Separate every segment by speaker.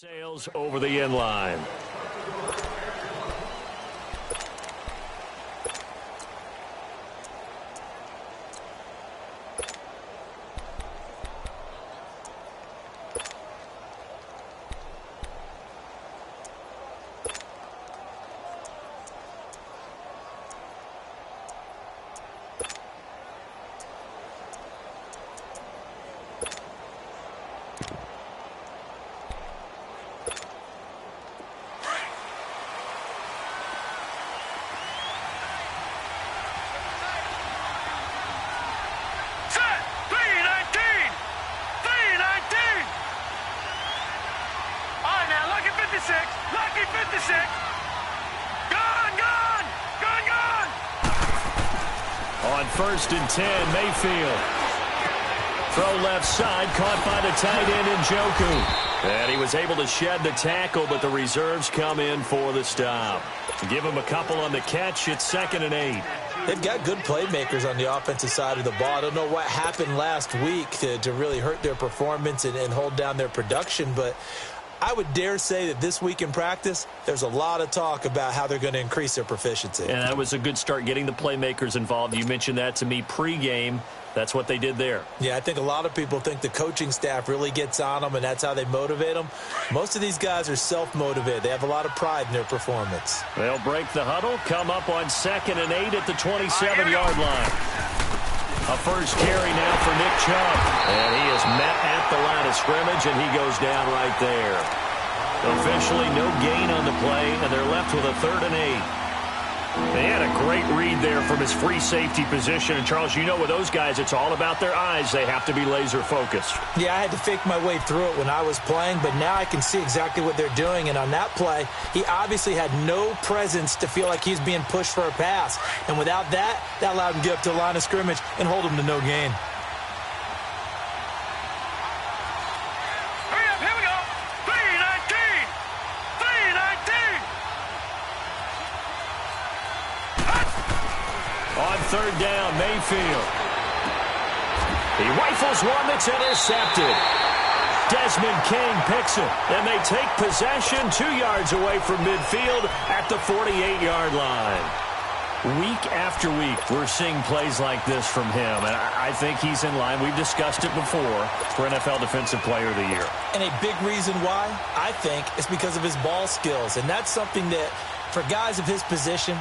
Speaker 1: Sails over the end line.
Speaker 2: Lucky 56. Gone.
Speaker 1: On 1st and 10, Mayfield. Throw left side, caught by the tight end Njoku. And he was able to shed the tackle, but the reserves come in for the stop. Give him a couple on the catch. It's 2nd and 8.
Speaker 3: They've got good playmakers on the offensive side of the ball. I don't know what happened last week to really hurt their performance and hold down their production, but I would dare say that this week in practice, there's a lot of talk about how they're going to increase their proficiency.
Speaker 1: And that was a good start, getting the playmakers involved. You mentioned that to me pregame. That's what they did there.
Speaker 3: Yeah, I think a lot of people think the coaching staff really gets on them, and that's how they motivate them. Most of these guys are self-motivated. They have a lot of pride in their performance.
Speaker 1: They'll break the huddle, come up on 2nd and 8 at the 27-yard line. A first carry now for Nick Chubb. And he is met at the line of scrimmage, and he goes down right there. Officially no gain on the play, and they're left with a 3rd and 8. They had a great read there from his free safety position. And, Charles, you know with those guys, it's all about their eyes. They have to be laser-focused.
Speaker 3: Yeah, I had to fake my way through it when I was playing, but now I can see exactly what they're doing. And on that play, he obviously had no presence to feel like he's being pushed for a pass. And without that, that allowed him to get up to the line of scrimmage and hold him to no gain.
Speaker 1: On 3rd down, Mayfield. He rifles one that's intercepted. Desmond King picks it, and they take possession 2 yards away from midfield at the 48-yard line. Week after week, we're seeing plays like this from him, and I think he's in line. We've discussed it before for NFL Defensive Player of the Year.
Speaker 3: And a big reason why, I think, is because of his ball skills, and that's something that, for guys of his position,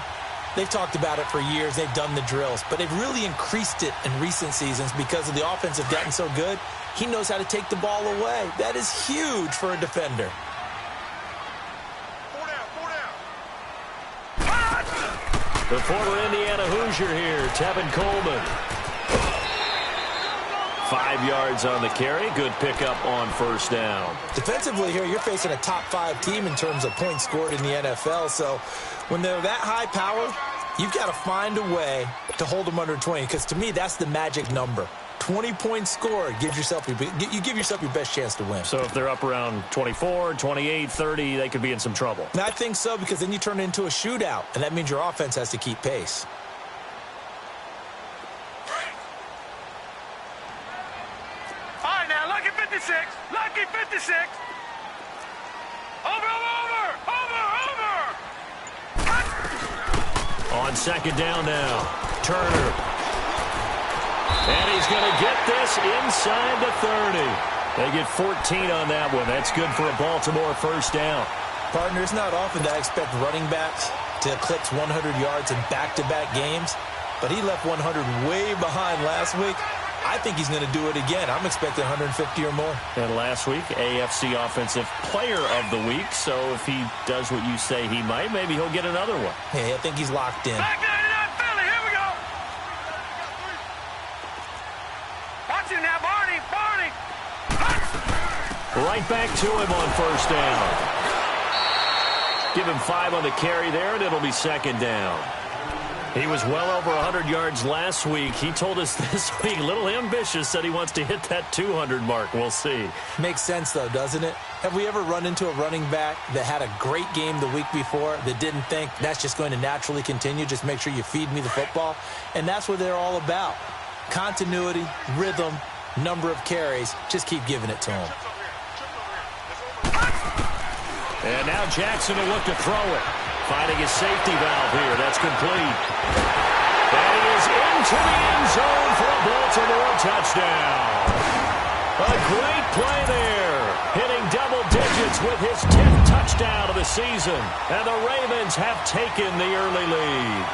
Speaker 3: they've talked about it for years. They've done the drills. But they've really increased it in recent seasons because of the offense have gotten so good. He knows how to take the ball away. That is huge for a defender.
Speaker 1: The former Indiana Hoosier here, Tevin Coleman. 5 yards on the carry. Good pickup on 1st down.
Speaker 3: Defensively here, you're facing a top-5 team in terms of points scored in the NFL. So when they're that high power, you've got to find a way to hold them under 20. Because to me, that's the magic number. 20 points scored gives yourself you give yourself your best chance to win.
Speaker 1: So if they're up around 24, 28, 30, they could be in some trouble.
Speaker 3: And I think so, because then you turn it into a shootout, and that means your offense has to keep pace.
Speaker 2: All right, now, Lucky 56. Lucky 56. Over.
Speaker 1: On 2nd down now, Turner. And he's going to get this inside the 30. They get 14 on that one. That's good for a Baltimore 1st down.
Speaker 3: Partner, it's not often that I expect running backs to eclipse 100 yards in back-to-back games, but he left 100 way behind last week. I think he's going to do it again. I'm expecting 150 or more.
Speaker 1: And last week, AFC Offensive Player of the Week. So if he does what you say he might, maybe he'll get another one.
Speaker 3: Hey, I think he's locked in.
Speaker 2: Back 99 Philly, here we go. Watch him now, Barney.
Speaker 1: Right back to him on 1st down. Give him 5 on the carry there, and it'll be 2nd down. He was well over 100 yards last week. He told us this week, a little ambitious, said he wants to hit that 200 mark. We'll see.
Speaker 3: Makes sense, though, doesn't it? Have we ever run into a running back that had a great game the week before that didn't think that's just going to naturally continue? Just make sure you feed me the football. And that's what they're all about. Continuity, rhythm, number of carries. Just keep giving it to him.
Speaker 1: And now Jackson will look to throw it. Finding his safety valve here. That's complete. And he is into the end zone for a Baltimore touchdown. A great play there. Hitting double digits with his 10th touchdown of the season. And the Ravens have taken the early lead.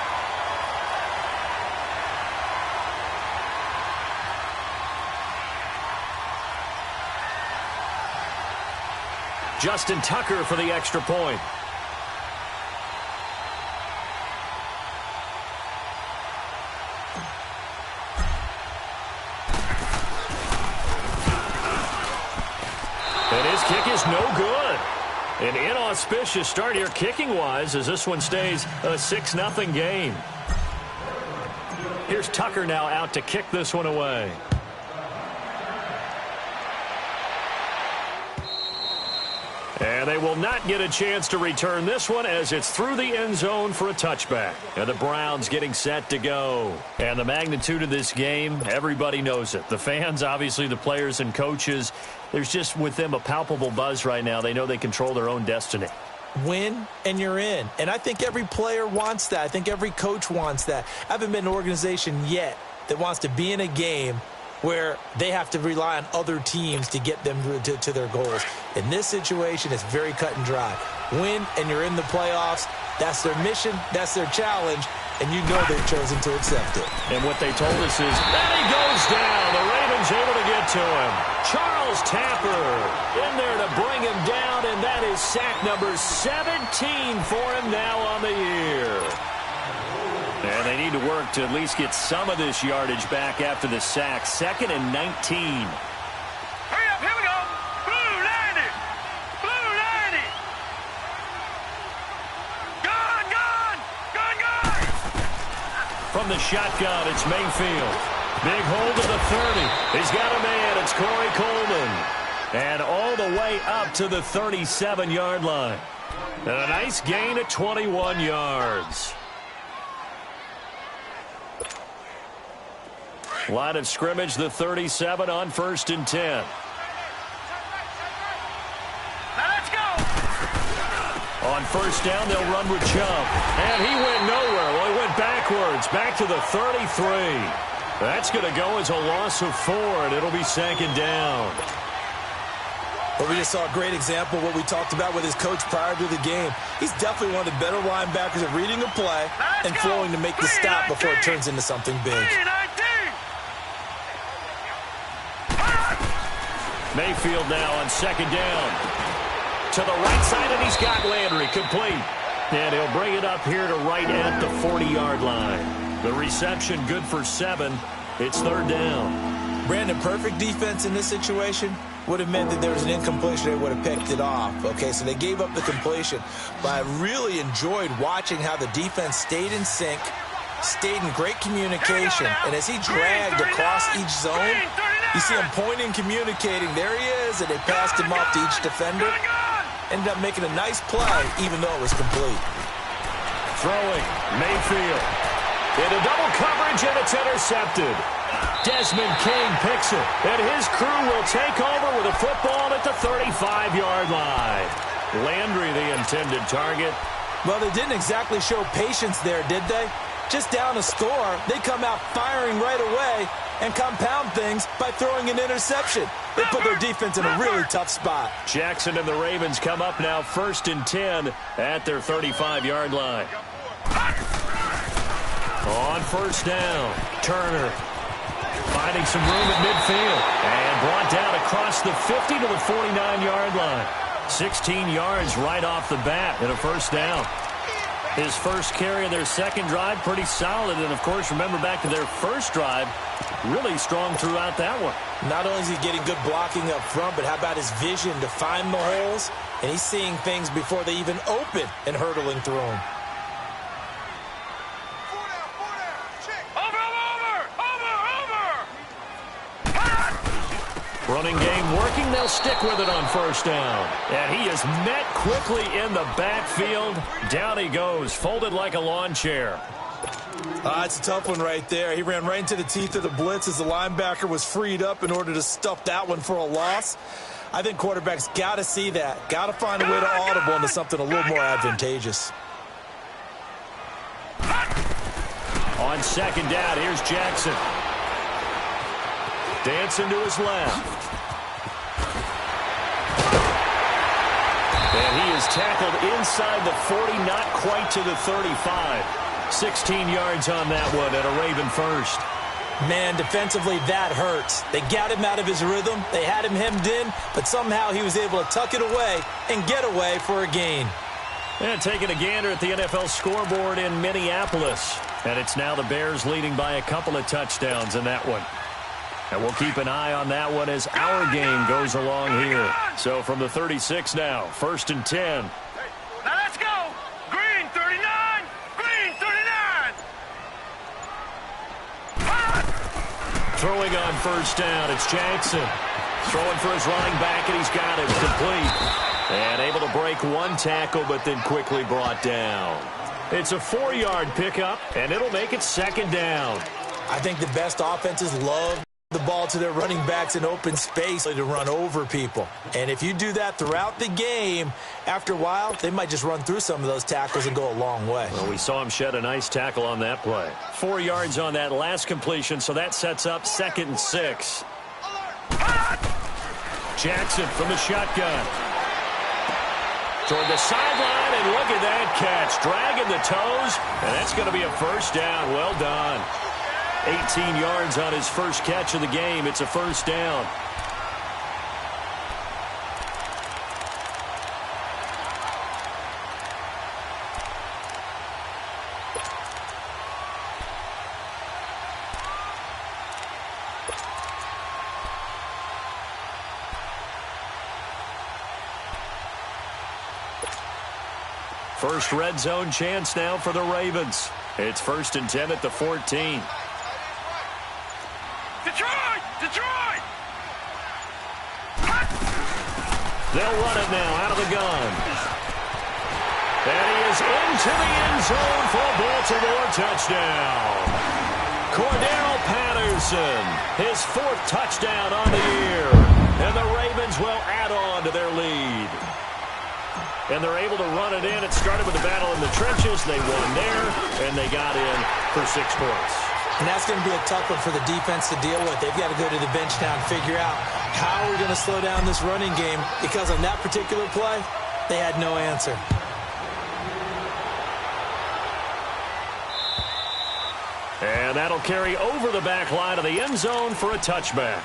Speaker 1: Justin Tucker for the extra point. And his kick is no good. An inauspicious start here kicking-wise as this one stays a 6-0 game. Here's Tucker now out to kick this one away. And they will not get a chance to return this one as it's through the end zone for a touchback. And the Browns getting set to go. And the magnitude of this game, everybody knows it. The fans, obviously the players and coaches, there's just with them a palpable buzz right now. They know they control their own destiny.
Speaker 3: Win and you're in. And I think every player wants that. I think every coach wants that. I haven't been an organization yet that wants to be in a game where they have to rely on other teams to get them to their goals. In this situation, it's very cut and dry. Win, and you're in the playoffs. That's their mission. That's their challenge. And you know they've chosen to accept it.
Speaker 1: And what they told us is that he goes down. The Ravens able to get to him. Charles Tapper in there to bring him down, and that is sack number 17 for him now on the year. And they need to work to at least get some of this yardage back after the sack. 2nd and 19.
Speaker 2: Hurry up, here we go. Blue 90. Blue 90. Gun, gun. Gun, gun.
Speaker 1: From the shotgun, it's Mayfield. Big hold of the 30. He's got a man. It's Corey Coleman. And all the way up to the 37-yard line. And a nice gain of 21 yards. Line of scrimmage, the 37 on 1st and 10.
Speaker 2: Now let's go.
Speaker 1: On 1st down, they'll run with Chubb. And he went nowhere. Well, he went backwards, back to the 33. That's going to go as a loss of 4, and it'll be 2nd down.
Speaker 3: But we just saw a great example of what we talked about with his coach prior to the game. He's definitely one of the better linebackers at reading a play and flowing to make the stop before it turns into something big.
Speaker 1: Mayfield now on 2nd down. To the right side, and he's got Landry complete. And he'll bring it up here to right at the 40-yard line. The reception good for 7. It's 3rd down.
Speaker 3: Brandon, perfect defense in this situation would have meant that there was an incompletion. They would have picked it off. Okay, so they gave up the completion. But I really enjoyed watching how the defense stayed in sync, stayed in great communication, and as he dragged across each zone, you see him pointing, communicating. There he is, and they passed him off to each defender. Ended up making a nice play, even though it was complete.
Speaker 1: Throwing, Mayfield. Into double coverage, and it's intercepted. Desmond King picks it, and his crew will take over with a football at the 35-yard line. Landry, the intended target.
Speaker 3: Well, they didn't exactly show patience there, did they? Just down a score, they come out firing right away and compound things by throwing an interception. They put their defense in a really tough spot.
Speaker 1: Jackson and the Ravens come up now 1st and 10 at their 35-yard line. On 1st down, Turner finding some room at midfield and brought down across the 50 to the 49-yard line. 16 yards right off the bat and a 1st down. His first carry of their 2nd drive, pretty solid. And, of course, remember back to their 1st drive, really strong throughout that one.
Speaker 3: Not only is he getting good blocking up front, but how about his vision to find the holes? And he's seeing things before they even open and hurdling through them.
Speaker 1: Running game working. They'll stick with it on 1st down. And he is met quickly in the backfield. Down he goes, folded like a lawn chair.
Speaker 3: It's a tough one right there. He ran right into the teeth of the blitz as the linebacker was freed up in order to stuff that one for a loss. I think quarterbacks got to see that. Got to find a way to audible into something a little more advantageous.
Speaker 1: On second down, here's Jackson. Dancing to his left. And he is tackled inside the 40, not quite to the 35. 16 yards on that one and a Raven first.
Speaker 3: Man, defensively, that hurts. They got him out of his rhythm. They had him hemmed in, but somehow he was able to tuck it away and get away for a gain.
Speaker 1: And taking a gander at the NFL scoreboard in Minneapolis. And it's now the Bears leading by a couple of touchdowns in that one. And we'll keep an eye on that one as our game goes along here. So from the 36 now, 1st and 10.
Speaker 2: Now let's go. Green 39. Green 39.
Speaker 1: Throwing on first down, it's Jackson. Throwing for his running back, and he's got it complete. And able to break one tackle, but then quickly brought down. It's a 4-yard pickup, and it'll make it second down.
Speaker 3: I think the best offenses love the ball to their running backs in open space to run over people. And if you do that throughout the game, after a while, they might just run through some of those tackles and go a long way.
Speaker 1: Well, we saw him shed a nice tackle on that play. 4 yards on that last completion, so that sets up 2nd and 6. Jackson from the shotgun. Toward the sideline, and look at that catch. Dragging the toes, and that's going to be a first down. Well done. 18 yards on his first catch of the game. It's a first down. First red zone chance now for the Ravens. It's 1st and 10 at the 14.
Speaker 2: Detroit! Detroit!
Speaker 1: They'll run it now out of the gun. And he is into the end zone for a Baltimore touchdown. Cordero Patterson, his 4th touchdown on the year. And the Ravens will add on to their lead. And they're able to run it in. It started with the battle in the trenches. They won there, and they got in for 6 points.
Speaker 3: And that's going to be a tough one for the defense to deal with. They've got to go to the bench now and figure out how we're going to slow down this running game, because on that particular play, they had no answer.
Speaker 1: And that'll carry over the back line of the end zone for a touchback.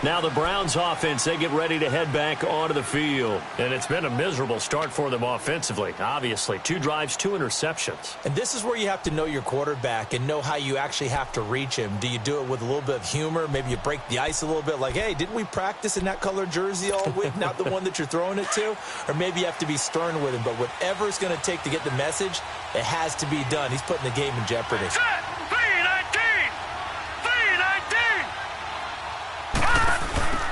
Speaker 1: Now the Browns offense, they get ready to head back onto the field. And it's been a miserable start for them offensively. Obviously, 2 drives, 2 interceptions.
Speaker 3: And this is where you have to know your quarterback and know how you actually have to reach him. Do you do it with a little bit of humor? Maybe you break the ice a little bit, like, hey, didn't we practice in that color jersey all week, not the one that you're throwing it to? Or maybe you have to be stern with him. But whatever it's going to take to get the message, it has to be done. He's putting the game in jeopardy.
Speaker 2: Set! 319! 319!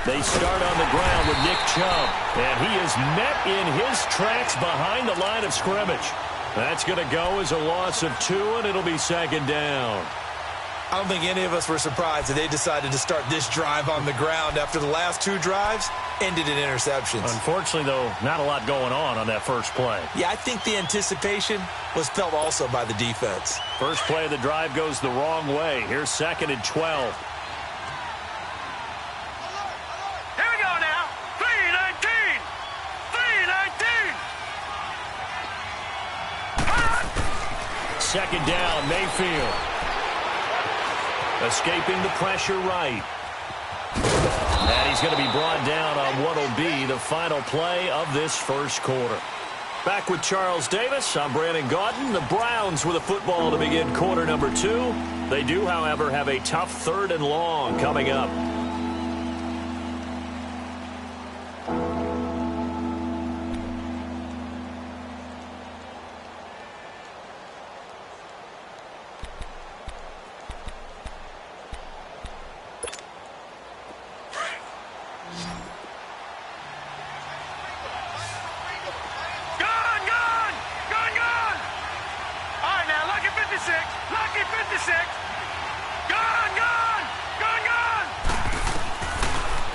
Speaker 1: They start on the ground with Nick Chubb, and he is met in his tracks behind the line of scrimmage. That's going to go as a loss of 2, and it'll be second down.
Speaker 3: I don't think any of us were surprised that they decided to start this drive on the ground after the last 2 drives ended in interceptions.
Speaker 1: Unfortunately, though, not a lot going on that first play.
Speaker 3: Yeah, I think the anticipation was felt also by the defense.
Speaker 1: First play of the drive goes the wrong way. Here's 2nd and 12. Second down, Mayfield. Escaping the pressure right. And he's going to be brought down on what will be the final play of this first quarter. Back with Charles Davis, I'm Brandon Gaudin. The Browns with a football to begin quarter number 2. They do, however, have a tough 3rd and long coming up.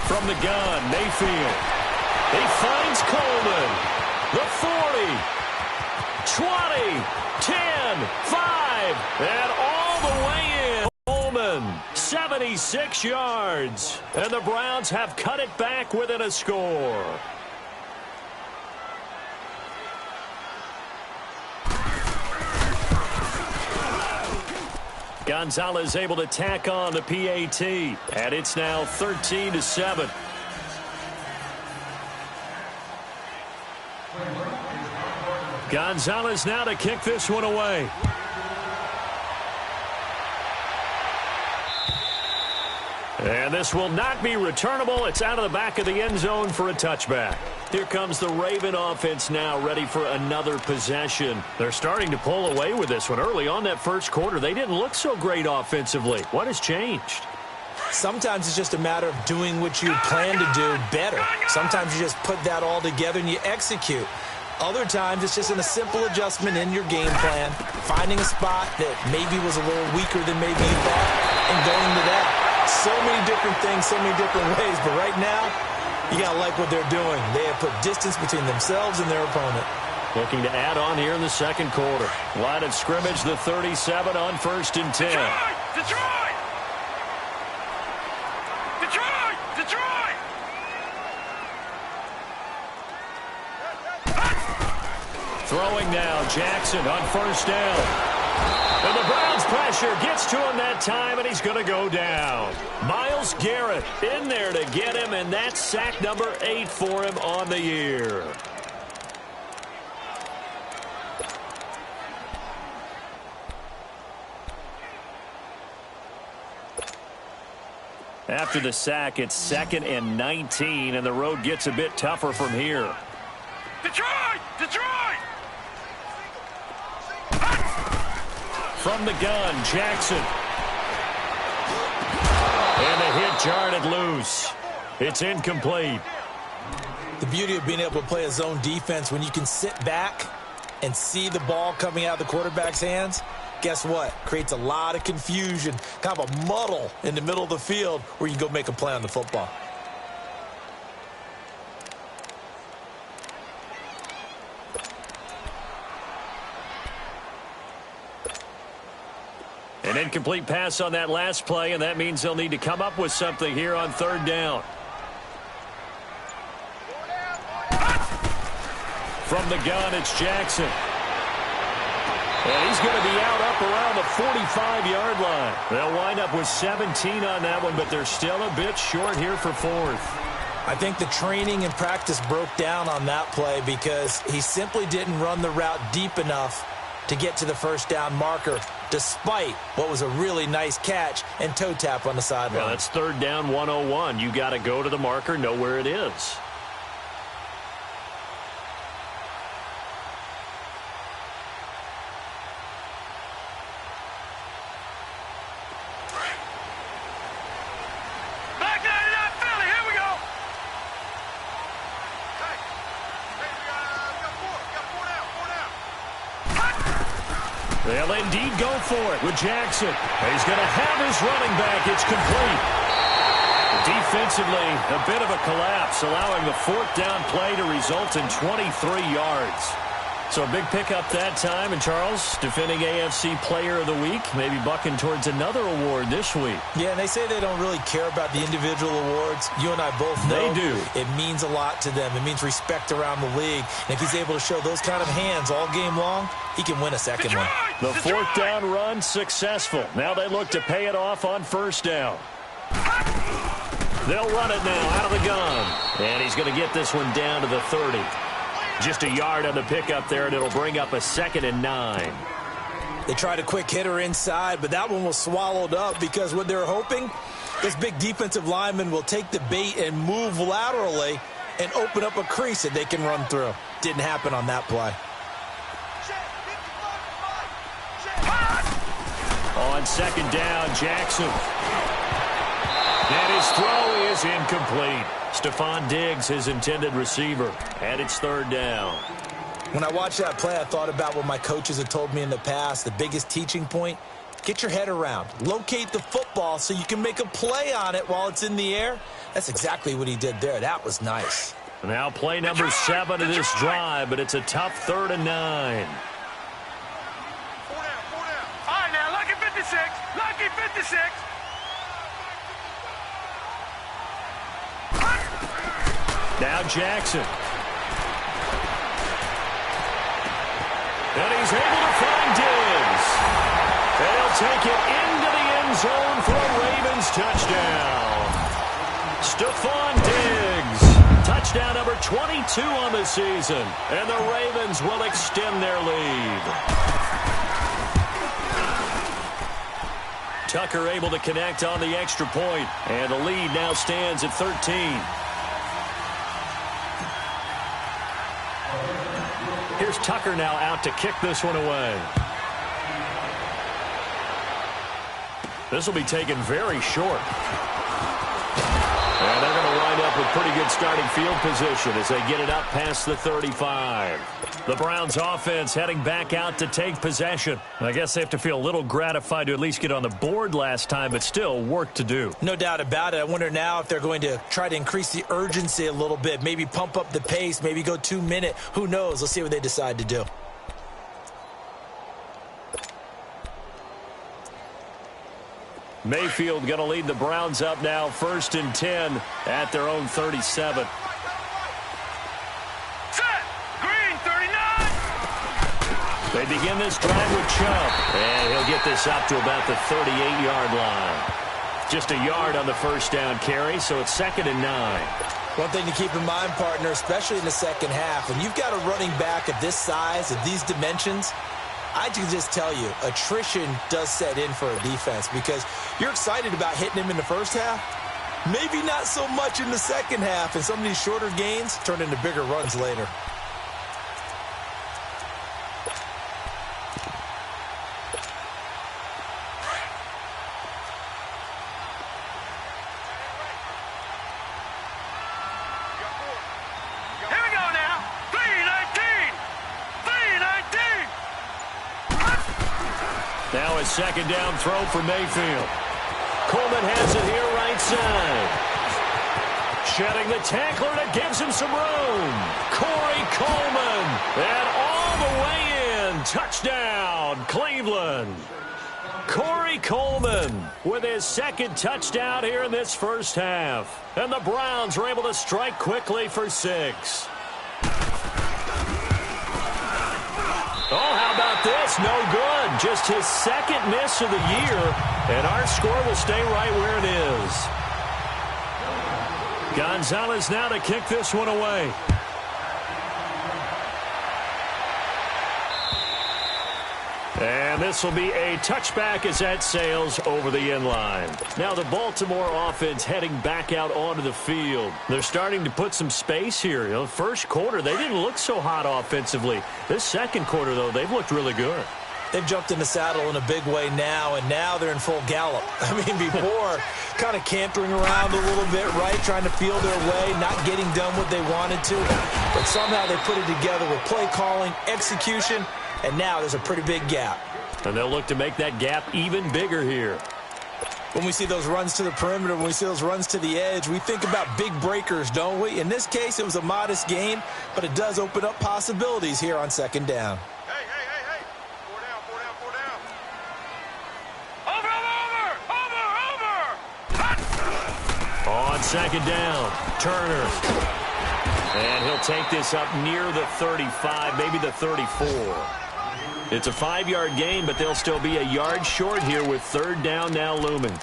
Speaker 1: From the gun, Mayfield. He finds Coleman. The 40, 20, 10, 5, and all the way in. Coleman, 76 yards. And the Browns have cut it back within a score. Gonzalez able to tack on the PAT, and it's now 13-7. Gonzalez now to kick this one away. And this will not be returnable. It's out of the back of the end zone for a touchback. Here comes the Raven offense now, ready for another possession. They're starting to pull away with this one. Early on that first quarter, they didn't look so great offensively. What has changed?
Speaker 3: Sometimes it's just a matter of doing what you plan to do better. Sometimes you just put that all together and you execute. Other times it's just a simple adjustment in your game plan, finding a spot that maybe was a little weaker than maybe you thought, and going to that. So many different things, so many different ways, but right now, you got to like what they're doing. They have put distance between themselves and their opponent.
Speaker 1: Looking to add on here in the second quarter. Line of scrimmage, the 37 on 1st and 10.
Speaker 2: Detroit! Detroit! Detroit!
Speaker 1: Throwing now, Jackson on 1st down. And the Browns pressure gets to him that time, and he's going to go down. Myles Garrett in there to get him, and that's sack number 8 for him on the year. After the sack, it's 2nd and 19, and the road gets a bit tougher from here.
Speaker 2: Detroit! Detroit!
Speaker 1: From the gun, Jackson. And the hit jarred it loose. It's incomplete.
Speaker 3: The beauty of being able to play a zone defense when you can sit back and see the ball coming out of the quarterback's hands, guess what? Creates a lot of confusion, kind of a muddle in the middle of the field where you can go make a play on the football.
Speaker 1: An incomplete pass on that last play, and that means they'll need to come up with something here on 3rd down. From the gun, it's Jackson. And he's going to be out up around the 45-yard line. They'll wind up with 17 on that one, but they're still a bit short here for 4th.
Speaker 3: I think the training and practice broke down on that play because he simply didn't run the route deep enough to get to the 1st down marker, despite what was a really nice catch and toe tap on the sideline.
Speaker 1: Well, that's 3rd down 101. You got to go to the marker, know where it is.
Speaker 2: Back out of that Philly. Here we go.
Speaker 1: They'll indeed go for it with Jackson. He's going to have his running back. It's complete. Defensively, a bit of a collapse, allowing the 4th down play to result in 23 yards. So a big pickup that time. And Charles, defending AFC Player of the Week, maybe bucking towards another award this week.
Speaker 3: Yeah, and they say they don't really care about the individual awards. You and I both know
Speaker 1: they do.
Speaker 3: It means a lot to them. It means respect around the league. And if he's able to show those kind of hands all game long, he can win a second one.
Speaker 1: The 4th down run successful. Now they look to pay it off on 1st down. They'll run it now out of the gun. And he's going to get this one down to the 30. Just a yard on the pickup there, and it'll bring up a 2nd and 9.
Speaker 3: They tried a quick hitter inside, but that one was swallowed up because what they're hoping, this big defensive lineman will take the bait and move laterally and open up a crease that they can run through. Didn't happen on that play.
Speaker 1: On 2nd down, Jackson. And his throw is incomplete. Stephon Diggs, his intended receiver. And it's 3rd down.
Speaker 3: When I watched that play, I thought about what my coaches had told me in the past. The biggest teaching point, get your head around. Locate the football so you can make a play on it while it's in the air. That's exactly what he did there. That was nice.
Speaker 1: Now play number 7 of this drive, but it's a tough 3rd and 9.
Speaker 2: 4 down, 4 down. All right, now, lucky 56. Lucky 56.
Speaker 1: Now Jackson. And he's able to find Diggs. And he'll take it into the end zone for a Ravens touchdown. Stephon Diggs. Touchdown number 22 on the season. And the Ravens will extend their lead. Tucker able to connect on the extra point. And the lead now stands at 13. Here's Tucker now out to kick this one away. This will be taken very short. And they're going to wind up with pretty good starting field position as they get it up past the 35. The Browns offense heading back out to take possession. I guess they have to feel a little gratified to at least get on the board last time, but still work to do.
Speaker 3: No doubt about it. I wonder now if they're going to try to increase the urgency a little bit, maybe pump up the pace, maybe go 2-minute. Who knows? Let's see what they decide to do.
Speaker 1: Mayfield going to lead the Browns up now, 1st and 10 at their own 37.
Speaker 2: Set. Green, 39.
Speaker 1: They begin this drive with Chubb, and he'll get this up to about the 38-yard line. Just a yard on the first down carry, so it's 2nd and 9.
Speaker 3: One thing to keep in mind, partner, especially in the second half, when you've got a running back of this size, of these dimensions, I can just tell you, attrition does set in for a defense because you're excited about hitting him in the first half. Maybe not so much in the second half, and some of these shorter gains turn into bigger runs later.
Speaker 2: Here we go now. 319. 319.
Speaker 1: Now a 2nd down throw for Mayfield. Coleman has it here right side. Shedding the tackler that gives him some room. Corey Coleman. And all the way in. Touchdown, Cleveland. Corey Coleman with his 2nd touchdown here in this first half. And the Browns were able to strike quickly for 6. Oh, how about this? No good. Just his 2nd miss of the year, and our score will stay right where it is. Gonzalez now to kick this one away. And this will be a touchback as that sails over the end line. Now the Baltimore offense heading back out onto the field. They're starting to put some space here. You know, first quarter, they didn't look so hot offensively. This second quarter, though, they've looked really good.
Speaker 3: They've jumped in the saddle in a big way now, and now they're in full gallop. I mean, before, kind of cantering around a little bit, right, trying to feel their way, not getting done what they wanted to. But somehow they put it together with play calling, execution, and now there's a pretty big gap.
Speaker 1: And they'll look to make that gap even bigger here.
Speaker 3: When we see those runs to the perimeter, when we see those runs to the edge, we think about big breakers, don't we? In this case, it was a modest gain, but it does open up possibilities here on 2nd down.
Speaker 2: Hey. 4 down, 4 down, 4 down. Over.
Speaker 1: On 2nd down, Turner. And he'll take this up near the 35, maybe the 34. It's a 5-yard gain, but they'll still be a yard short here with 3rd down now looming.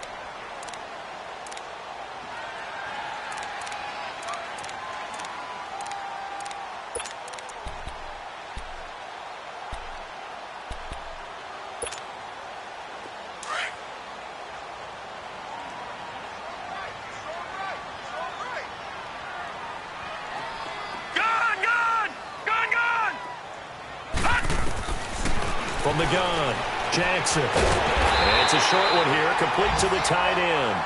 Speaker 1: From the gun, Jackson. And it's a short one here, complete to the tight end.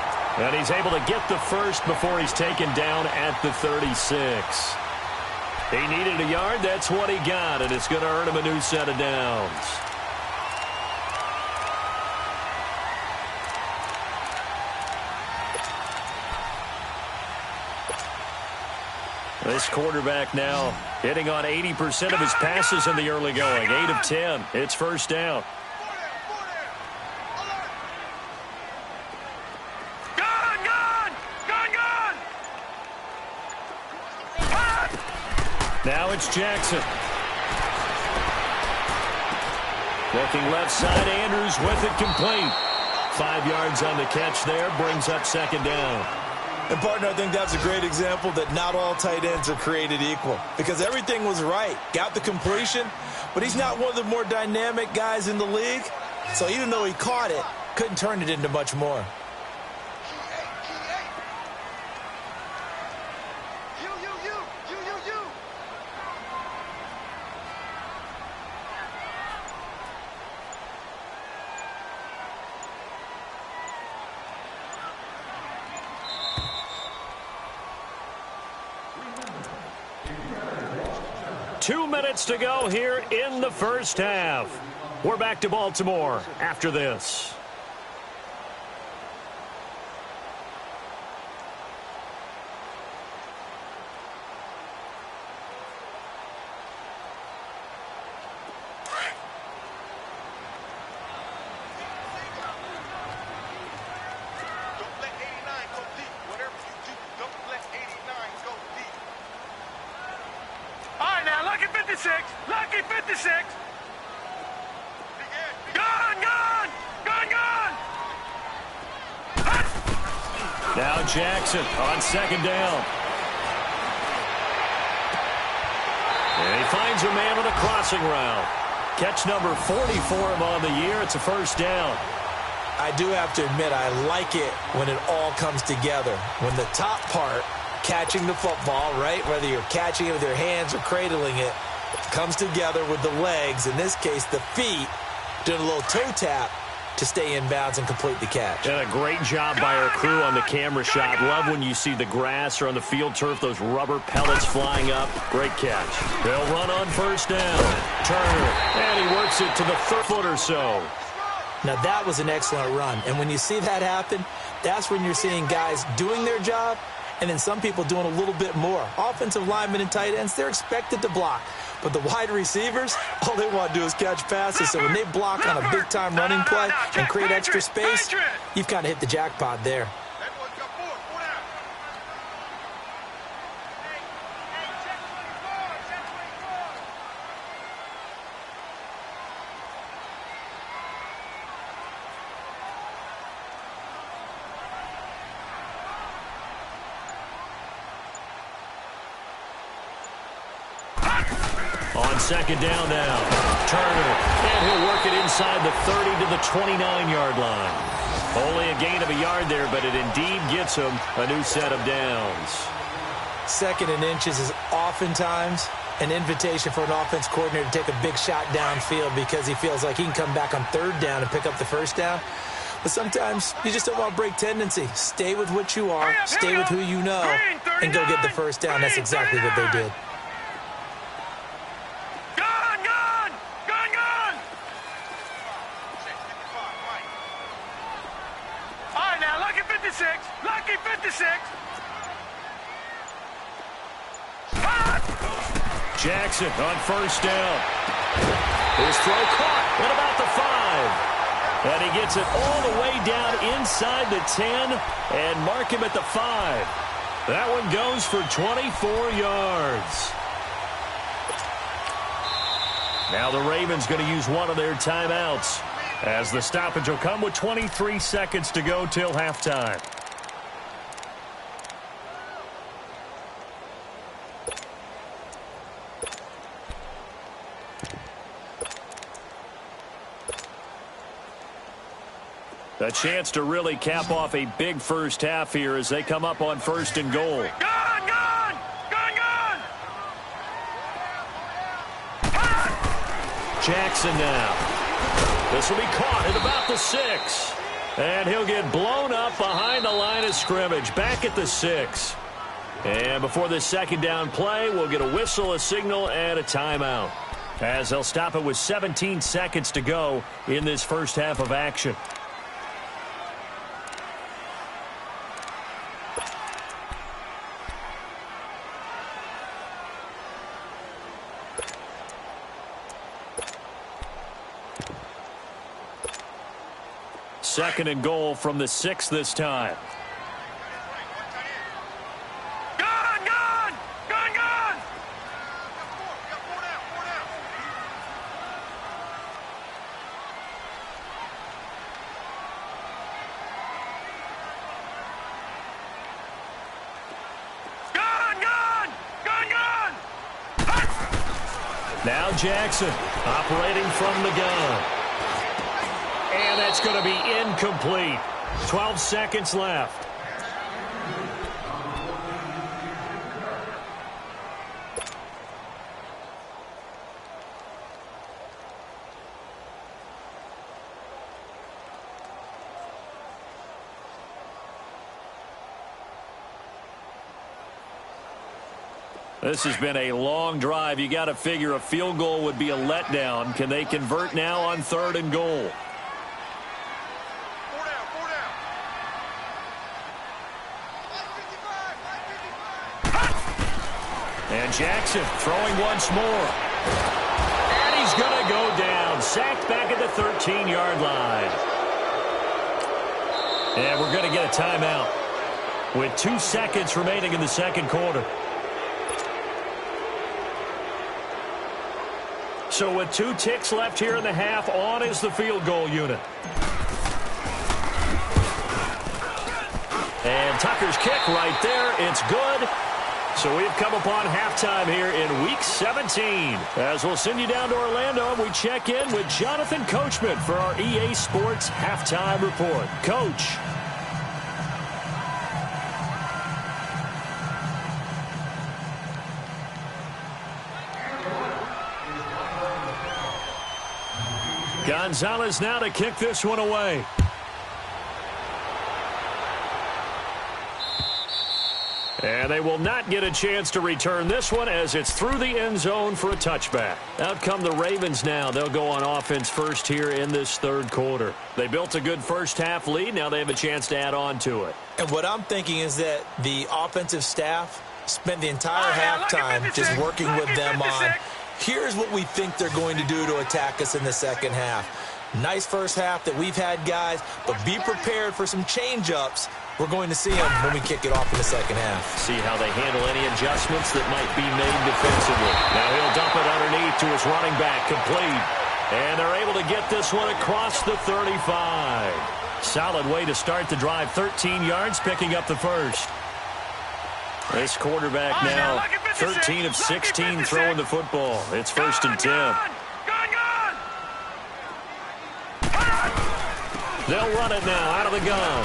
Speaker 1: And he's able to get the first before he's taken down at the 36. He needed a yard, that's what he got, and it's going to earn him a new set of downs. This quarterback now hitting on 80% of his passes in the early going. 8 of 10. It's first down. Now it's Jackson. Looking left side, Andrews with it complete. 5 yards on the catch there, brings up second down.
Speaker 3: And, partner, I think that's a great example that not all tight ends are created equal because everything was right. Got the completion, but he's not one of the more dynamic guys in the league. So even though he caught it, couldn't turn it into much more.
Speaker 1: To go here in the first half. We're back to Baltimore after this.
Speaker 2: Lucky 56. Gone.
Speaker 1: Now Jackson on second down. And he finds a man on a crossing route. Catch number 40 for him on the year. It's a first down.
Speaker 3: I do have to admit, I like it when it all comes together. When the top part, catching the football, right, whether you're catching it with your hands or cradling it, comes together with the legs, in this case the feet, doing a little toe tap to stay in bounds and complete the catch.
Speaker 1: And a great job by our crew on the camera shot. Love when you see the grass or on the field turf, those rubber pellets flying up. Great catch. They'll run on first down. Turner, and he works it to the 3rd foot or so.
Speaker 3: Now that was an excellent run, and when you see that happen, that's when you're seeing guys doing their job and then some people doing a little bit more. Offensive linemen and tight ends, they're expected to block. But the wide receivers, all they want to do is catch passes. So when they block on a big-time running play and create extra space, you've kind of hit the jackpot there.
Speaker 1: On second down now, Turner, and he'll work it inside the 30 to the 29-yard line. Only a gain of a yard there, but it indeed gets him a new set of downs. 2nd and inches is oftentimes an invitation for an offense coordinator to take a big shot downfield because he feels like he can come back on 3rd down and pick up the first down. But sometimes you just don't want to break tendency. Stay with what you are, stay with who you know, and go get the first down. That's exactly what they did.
Speaker 2: Lucky 56.
Speaker 1: Jackson on first down. His throw caught at about the 5. And he gets it all the way down inside the 10 and mark him at the 5. That one goes for 24 yards. Now the Ravens going to use one of their timeouts, as the stoppage will come with 23 seconds to go till halftime. A chance to really cap off a big first half here as they come up on 1st and goal. Jackson now. This will be caught at about the 6. And he'll get blown up behind the line of scrimmage, back at the 6. And before this second down play, we'll get a whistle, a signal, and a timeout, as they'll stop it with 17 seconds to go in this first half of action. 2nd and goal from the 6 this time.
Speaker 2: Gun, gun! Gun, gun! Gun, gun! Gun, gun!
Speaker 1: Now Jackson operating from the gun. And that's going to be incomplete. 12 seconds left. This has been a long drive. You got to figure a field goal would be a letdown. Can they convert now on 3rd and goal? And Jackson throwing once more. And he's going to go down. Sacked back at the 13-yard line. And we're going to get a timeout with 2 seconds remaining in the 2nd quarter. So with 2 ticks left here in the half, on is the field goal unit. And Tucker's kick right there. It's good. So we've come upon halftime here in Week 17. As we'll send you down to Orlando, we check in with Jonathan Coachman for our EA Sports Halftime Report. Coach. Gonzalez now to kick this one away. And they will not get a chance to return this one as it's through the end zone for a touchback. Out come the Ravens now. They'll go on offense first here in this 3rd quarter. They built a good first half lead. Now they have a chance to add on to it.
Speaker 3: And what I'm thinking is that the offensive staff spent the entire halftime just working with them on, here's what we think they're going to do to attack us in the 2nd half. Nice first half that we've had, guys, but be prepared for some change-ups. We're going to see them when we kick it off in the 2nd half.
Speaker 1: See how they handle any adjustments that might be made defensively. Now he'll dump it underneath to his running back, complete. And they're able to get this one across the 35. Solid way to start the drive. 13 yards, picking up the first. This quarterback now 13 of 16 throwing the football. It's 1st and 10. They'll run it now out of the gun.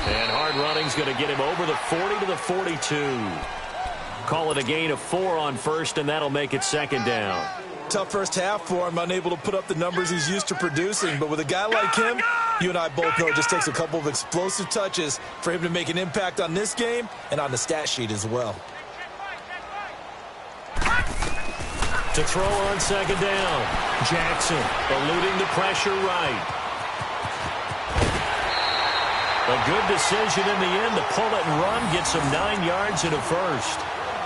Speaker 1: And hard running's going to get him over the 40 to the 42. Call it a gain of 4 on 1st, and that'll make it 2nd down.
Speaker 3: Tough first half for him, unable to put up the numbers he's used to producing. But with a guy like him, you and I both know it just takes a couple of explosive touches for him to make an impact on this game and on the stat sheet as well.
Speaker 1: To throw on 2nd down. Jackson eluding the pressure right. A good decision in the end to pull it and run, get some 9 yards and a first.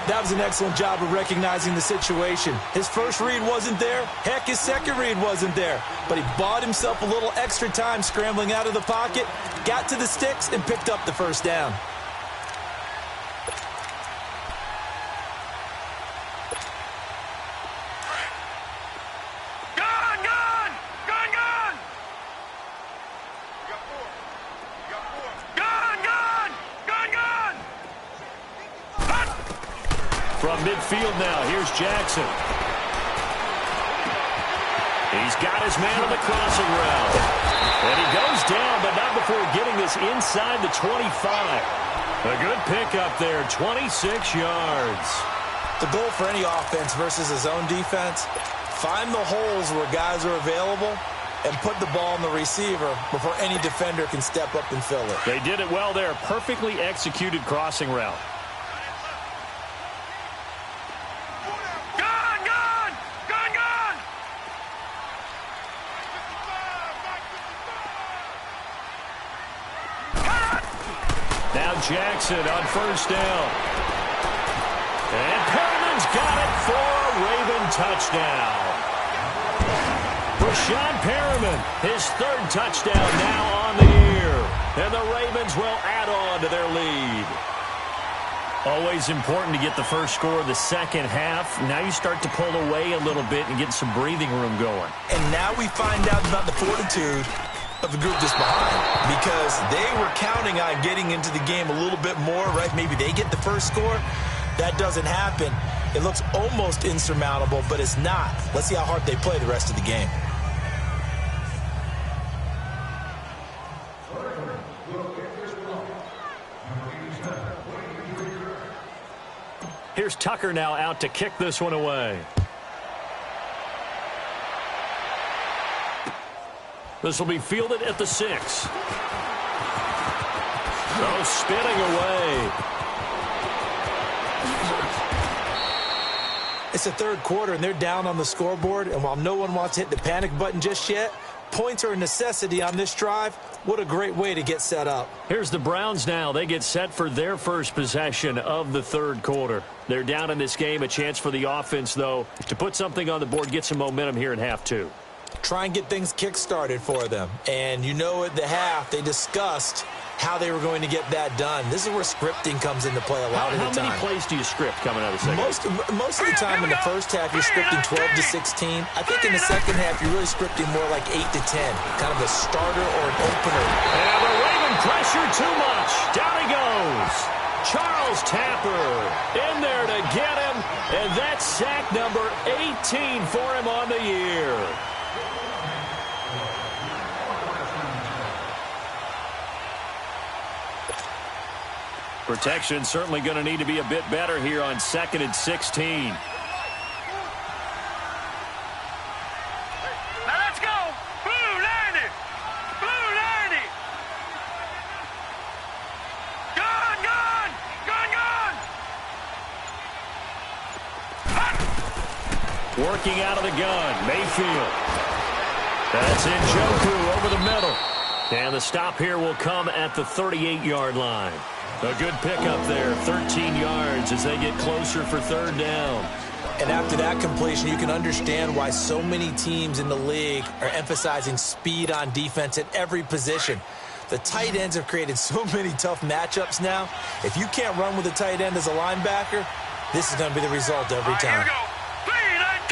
Speaker 3: That was an excellent job of recognizing the situation. His first read wasn't there. Heck, his second read wasn't there. But he bought himself a little extra time scrambling out of the pocket, got to the sticks, and picked up the first down.
Speaker 1: From midfield now, here's Jackson. He's got his man on the crossing route. And he goes down, but not before getting this inside the 25. A good pickup there, 26 yards.
Speaker 3: The goal for any offense versus his own defense, find the holes where guys are available and put the ball on the receiver before any defender can step up and fill it.
Speaker 1: They did it well there. Perfectly executed crossing route. Jackson on 1st down. And Perriman's got it for a Raven touchdown. Breshad Perriman, his third touchdown now on the year. And the Ravens will add on to their lead. Always important to get the first score of the second half. Now you start to pull away a little bit and get some breathing room going.
Speaker 3: And now we find out about the fortitude of the group that's behind, because they were counting on getting into the game a little bit more, right? Maybe they get the first score. That doesn't happen. It looks almost insurmountable, but it's not. Let's see how hard they play the rest of the game.
Speaker 1: Here's Tucker now out to kick this one away. This will be fielded at the 6. Oh, spinning away.
Speaker 3: It's the third quarter, and they're down on the scoreboard, and while no one wants to hit the panic button just yet, points are a necessity on this drive. What a great way to get set up.
Speaker 1: Here's the Browns now. They get set for their first possession of the third quarter. They're down in this game. A chance for the offense, though, to put something on the board, get some momentum here in half two.
Speaker 3: Try and get things kick-started for them. And you know at the half, they discussed how they were going to get that done. This is where scripting comes into play a lot of the time.
Speaker 1: How many plays do you script coming out of the second?
Speaker 3: Most of the time in the first half, you're scripting 12 to 16. I think in the second half, you're really scripting more like 8 to 10, kind of a starter or an opener.
Speaker 1: And the Raven pressure too much. Down he goes. Charles Tapper in there to get him, and that's sack number 18 for him on the year. Protection certainly going to need to be a bit better here on 2nd and 16.
Speaker 2: Now let's go. Blue 90. Blue 90. Gun, gun. Gun, gun.
Speaker 1: Working out of the gun, Mayfield. That's Njoku over the middle. And the stop here will come at the 38-yard line. A good pickup there, 13 yards as they get closer for third down.
Speaker 3: And after that completion, you can understand why so many teams in the league are emphasizing speed on defense at every position. The tight ends have created so many tough matchups now. If you can't run with a tight end as a linebacker, this is going to be the result every time.
Speaker 2: Here we go. 3-19.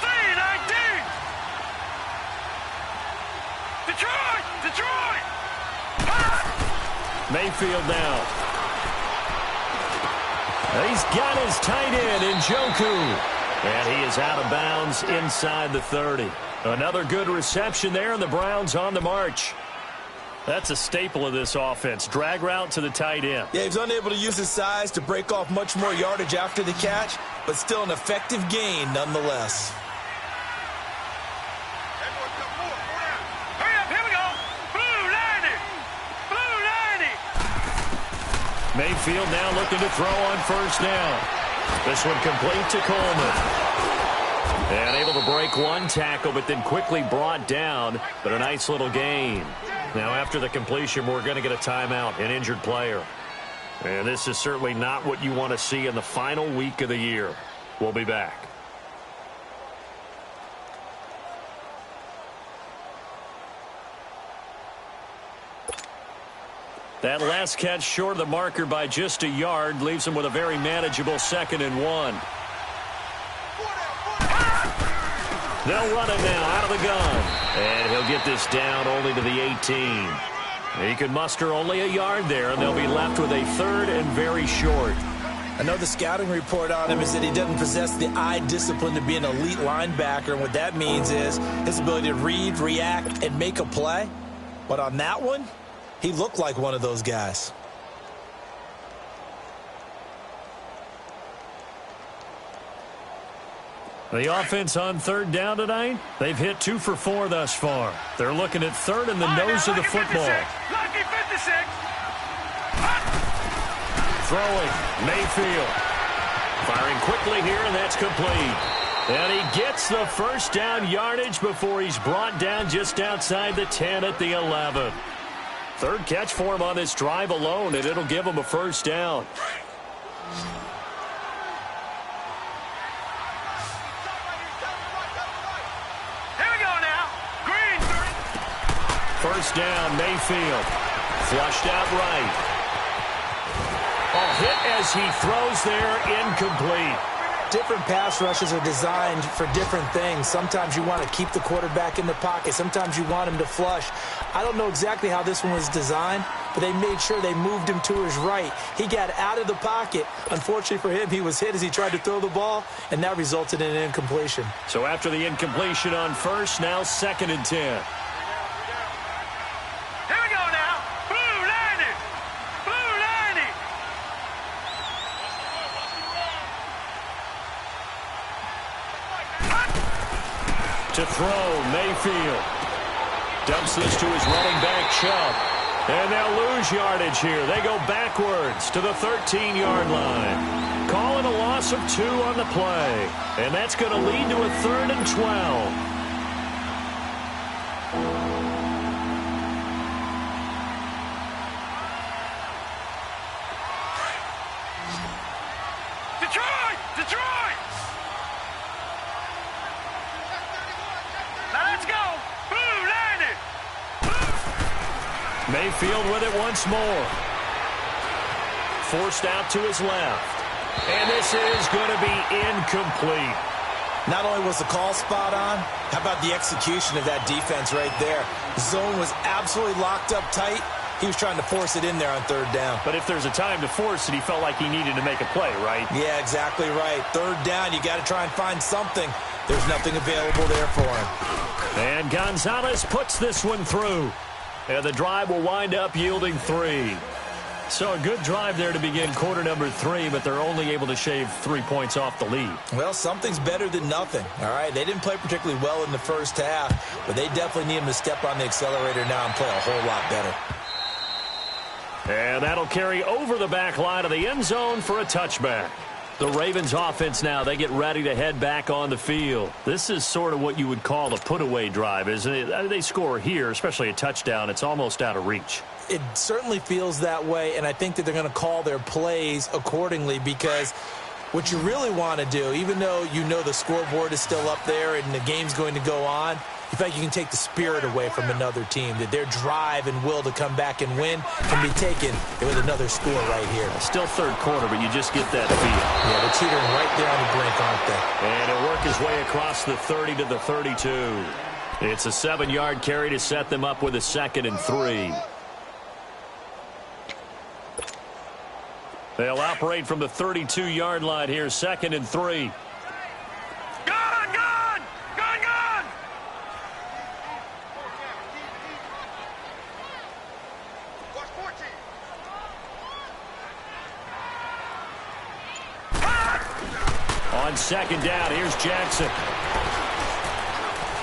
Speaker 2: 3-19. Detroit! Detroit!
Speaker 1: Mayfield now. He's got his tight end, Njoku. And he is out of bounds inside the 30. Another good reception there, and the Browns on the march. That's a staple of this offense. Drag route to the tight end.
Speaker 3: Yeah, he was unable to use his size to break off much more yardage after the catch, but still an effective gain nonetheless.
Speaker 1: Mayfield now looking to throw on first down. This one complete to Coleman. And able to break one tackle, but then quickly brought down. But a nice little gain. Now after the completion, we're going to get a timeout, an injured player. And this is certainly not what you want to see in the final week of the year. We'll be back. That last catch short of the marker by just a yard leaves him with a very manageable 2nd and 1. They'll run it now out of the gun. And he'll get this down only to the 18. He could muster only a yard there, and they'll be left with a 3rd and very short.
Speaker 3: I know the scouting report on him is that he doesn't possess the eye discipline to be an elite linebacker, and what that means is his ability to read, react, and make a play. But on that one, he looked like one of those guys.
Speaker 1: The offense on 3rd down tonight, they've hit 2 for 4 thus far. They're looking at 3rd in the nose of the football.
Speaker 2: Lucky 56.
Speaker 1: Throwing, Mayfield. Firing quickly here, and that's complete. And he gets the first down yardage before he's brought down just outside the 10 at the 11. 3rd catch for him on this drive alone, and it'll give him a first down.
Speaker 2: Here we go.
Speaker 1: First down, Mayfield. Flushed out right. Hit as he throws there, incomplete.
Speaker 3: Different pass rushes are designed for different things. Sometimes you want to keep the quarterback in the pocket. Sometimes you want him to flush. I don't know exactly how this one was designed, but they made sure they moved him to his right. He got out of the pocket. Unfortunately for him, he was hit as he tried to throw the ball, and that resulted in an incompletion.
Speaker 1: So after the incompletion on first, now 2nd and 10. To throw, Mayfield. Dumps this to his running back, Chubb. And they'll lose yardage here. They go backwards to the 13-yard line. Calling a loss of 2 on the play. And that's going to lead to a 3rd and 12.
Speaker 2: Detroit! Detroit! Now let's go! Blue, line it!
Speaker 1: Mayfield with it once more. Forced out to his left. And this is going to be incomplete.
Speaker 3: Not only was the call spot on, how about the execution of that defense right there? The zone was absolutely locked up tight. He was trying to force it in there on 3rd down.
Speaker 1: But if there's a time to force it, he felt like he needed to make a play, right?
Speaker 3: Yeah, exactly right. 3rd down, you got to try and find something. There's nothing available there for him.
Speaker 1: And Gonzalez puts this one through. And the drive will wind up yielding 3. So a good drive there to begin quarter number 3, but they're only able to shave 3 points off the lead.
Speaker 3: Well, something's better than nothing, all right? They didn't play particularly well in the first half, but they definitely need him to step on the accelerator now and play a whole lot better.
Speaker 1: And that'll carry over the back line of the end zone for a touchback. The Ravens offense now, they get ready to head back on the field. This is sort of what you would call a put-away drive, isn't it? They score here, especially a touchdown. It's almost out of reach.
Speaker 3: It certainly feels that way, and I think that they're going to call their plays accordingly because what you really want to do, even though you know the scoreboard is still up there and the game's going to go on, you feel like you can take the spirit away from another team, that their drive and will to come back and win can be taken with another score right here.
Speaker 1: Still 3rd quarter, but you just get that feel.
Speaker 3: Yeah, they're teetering right there on the brink, aren't they?
Speaker 1: And he'll work his way across the 30 to the 32. It's a 7-yard carry to set them up with a 2nd and 3. They'll operate from the 32-yard line here, 2nd and 3.
Speaker 2: Gone, gone! Gone, gone! Watch 14.
Speaker 1: On 2nd down, here's Jackson.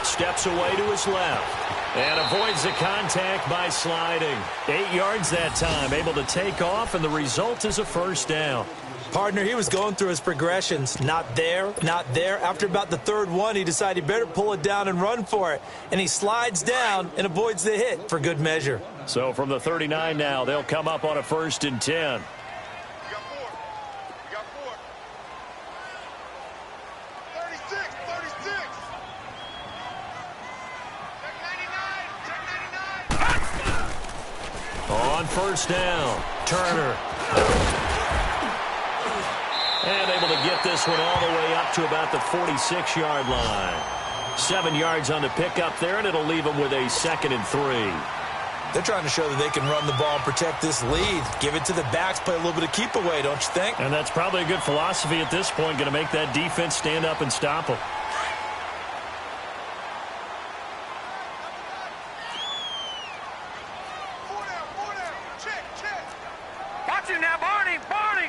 Speaker 1: Steps away to his left. And avoids the contact by sliding. 8 yards that time, able to take off, and the result is a 1st down.
Speaker 3: Partner, he was going through his progressions. Not there, not there. After about the 3rd one, he decided he better pull it down and run for it. And he slides down and avoids the hit for good measure.
Speaker 1: So from the 39 now, they'll come up on a 1st and 10. On 1st down, Turner. And able to get this one all the way up to about the 46-yard line. 7 yards on the pickup there, and it'll leave them with a 2nd and 3.
Speaker 3: They're trying to show that they can run the ball and protect this lead. Give it to the backs, play a little bit of keep away, don't you think?
Speaker 1: And that's probably a good philosophy at this point, going to make that defense stand up and stop them.
Speaker 2: Watch him now, Barney! Barney!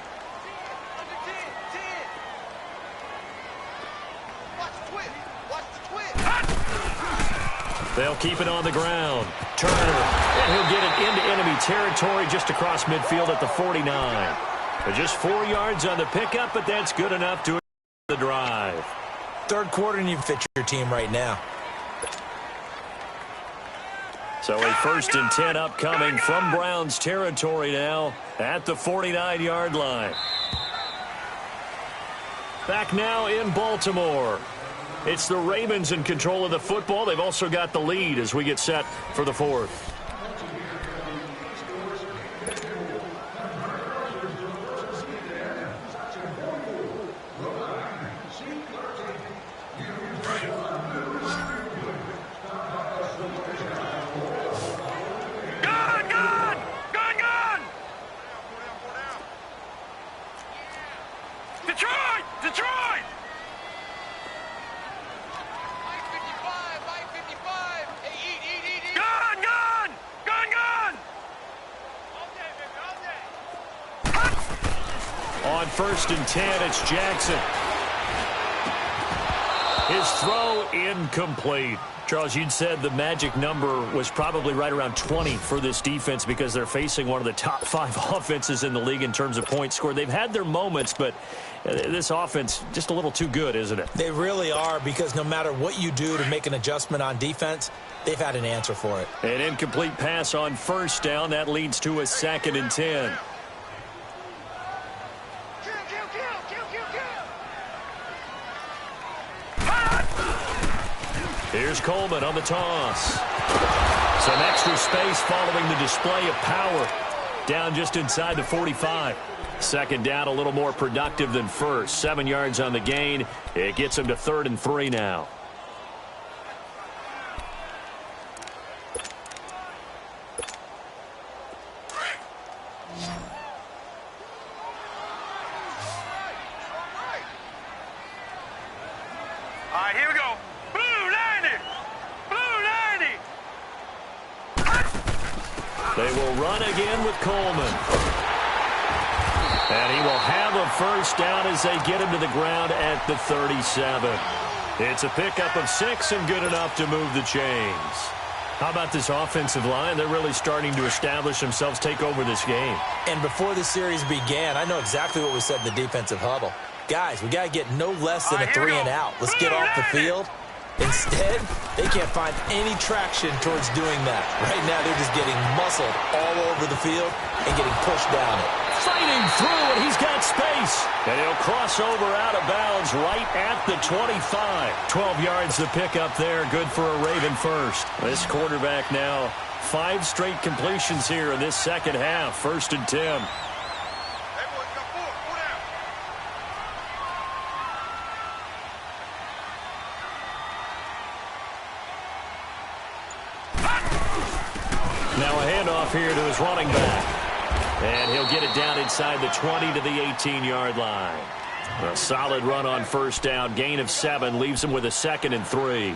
Speaker 1: They'll keep it on the ground. Turner, and he'll get it into enemy territory just across midfield at the 49. But just 4 yards on the pickup, but that's good enough to the drive.
Speaker 3: 3rd quarter, and you fit your team right now.
Speaker 1: So a 1st and 10 upcoming from Browns territory now at the 49-yard line. Back now in Baltimore. It's the Ravens in control of the football. They've also got the lead as we get set for the 4th.
Speaker 2: Detroit! Detroit! Gun! Gun! Gun! Gun!
Speaker 1: On 1st and 10, it's Jackson. His throw incomplete. Charles, you'd said the magic number was probably right around 20 for this defense because they're facing one of the top 5 offenses in the league in terms of points scored. They've had their moments, but this offense just a little too good, isn't it?
Speaker 3: They really are, because no matter what you do to make an adjustment on defense, they've had an answer for it.
Speaker 1: An incomplete pass on 1st down. That leads to a 2nd and 10. Here's Coleman on the toss. Some extra space following the display of power. Down just inside the 45. 2nd down, a little more productive than 1st. 7 yards on the gain. It gets him to 3rd and 3 now.
Speaker 2: All right, here we go. Blue 90! Blue 90!
Speaker 1: They will run again with Coleman. And he will have a 1st down as they get him to the ground at the 37. It's a pickup of 6 and good enough to move the chains. How about this offensive line? They're really starting to establish themselves, take over this game.
Speaker 3: And before the series began, I know exactly what was said in the defensive huddle. Guys, we got to get no less than a 3 and out. Let's get off the field. Instead, they can't find any traction towards doing that. Right now, they're just getting muscled all over the field and getting pushed down it.
Speaker 1: Fighting through, and he's got space. And he'll cross over out of bounds right at the 25. 12 yards to pick up there. Good for a Raven first. This quarterback now, 5 straight completions here in this second half. 1st and 10. Now a handoff here to his running back. And he'll get it down inside the 20 to the 18-yard line. A solid run on 1st down. Gain of 7 leaves him with a 2nd and 3.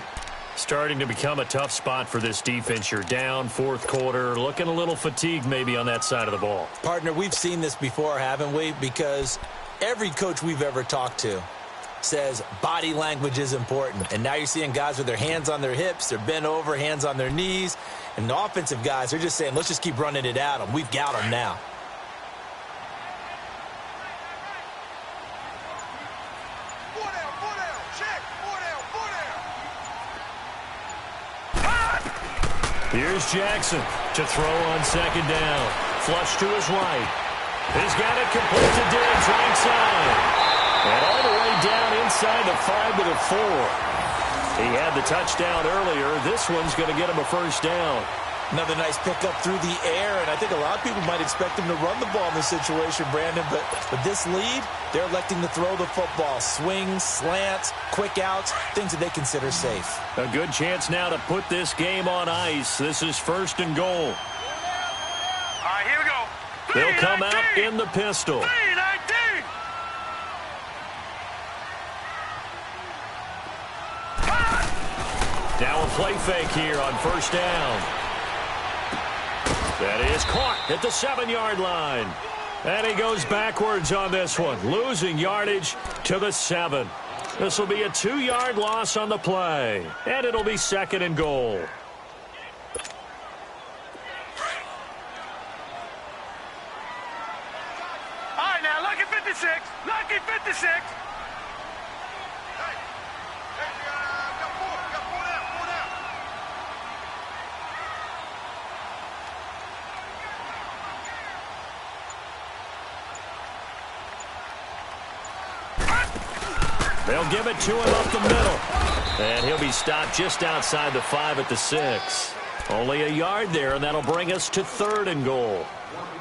Speaker 1: Starting to become a tough spot for this defense. You're down 4th quarter. Looking a little fatigued maybe on that side of the ball.
Speaker 3: Partner, we've seen this before, haven't we? Because every coach we've ever talked to says body language is important. And now you're seeing guys with their hands on their hips. They're bent over, hands on their knees. And the offensive guys are just saying, let's just keep running it at them. We've got them now.
Speaker 1: Here's Jackson to throw on 2nd down. Flush to his right. He's got it complete to Diggs, right side. And all the way down inside the 5 to the 4. He had the touchdown earlier. This one's going to get him a 1st down.
Speaker 3: Another nice pickup through the air, and I think a lot of people might expect him to run the ball in this situation, Brandon, but with this lead, they're electing to throw the football. Swings, slants, quick outs, things that they consider safe.
Speaker 1: A good chance now to put this game on ice. This is 1st and goal.
Speaker 2: All right, here we go.
Speaker 1: They'll come out in the pistol.
Speaker 2: 3-19.
Speaker 1: Now a play fake here on 1st down. That is caught at the 7-yard line. And he goes backwards on this one, losing yardage to the 7. This will be a 2-yard loss on the play, and it'll be 2nd and goal.
Speaker 2: All right, now, lucky 56. Lucky 56.
Speaker 1: They'll give it to him up the middle. And he'll be stopped just outside the 5 at the 6. Only a yard there, and that'll bring us to 3rd and goal.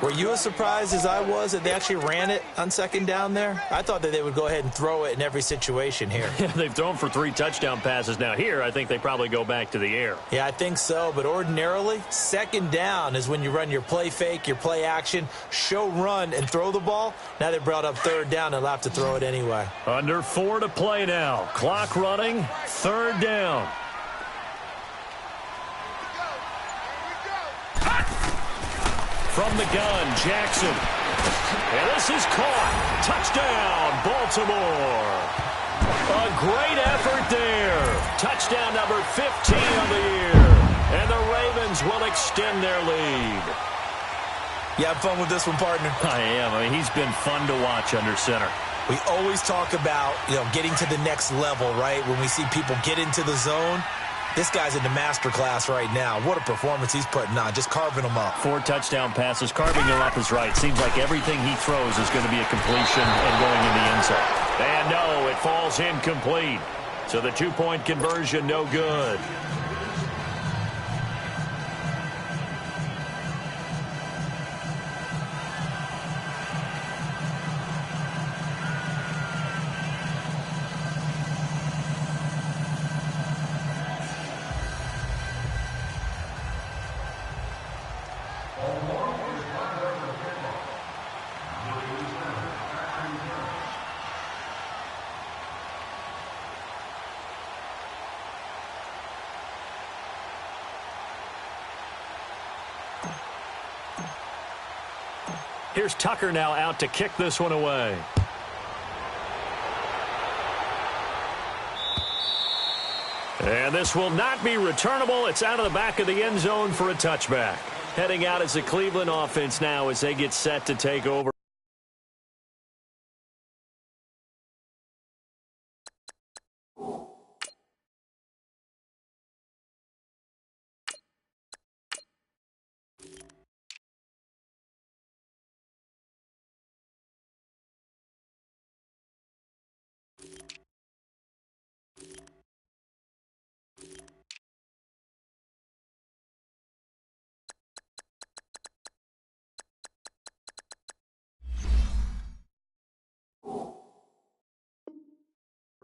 Speaker 3: Were you as surprised as I was that they actually ran it on second down there? I thought that they would go ahead and throw it in every situation here.
Speaker 1: Yeah, they've thrown for 3 touchdown passes. Now here, I think they probably go back to the air.
Speaker 3: Yeah, I think so. But ordinarily, second down is when you run your play fake, your play action, show run, and throw the ball. Now they brought up third down and they'll have to throw it anyway.
Speaker 1: Under 4 to play now. Clock running. Third down. From the gun, Jackson. And this is caught. Touchdown, Baltimore. A great effort there. Touchdown number 15 of the year. And the Ravens will extend their lead.
Speaker 3: You have fun with this one, partner?
Speaker 1: I am. I mean, he's been fun to watch under center.
Speaker 3: We always talk about, getting to the next level, right? When we see people get into the zone. This guy's in the master class right now. What a performance he's putting on, just carving them up.
Speaker 1: 4 touchdown passes. Carving them up is right. Seems like everything he throws is going to be a completion and going in the end zone. And no, it falls incomplete. So the 2-point conversion, no good. Here's Tucker now out to kick this one away. And this will not be returnable. It's out of the back of the end zone for a touchback. Heading out is the Cleveland offense now as they get set to take over.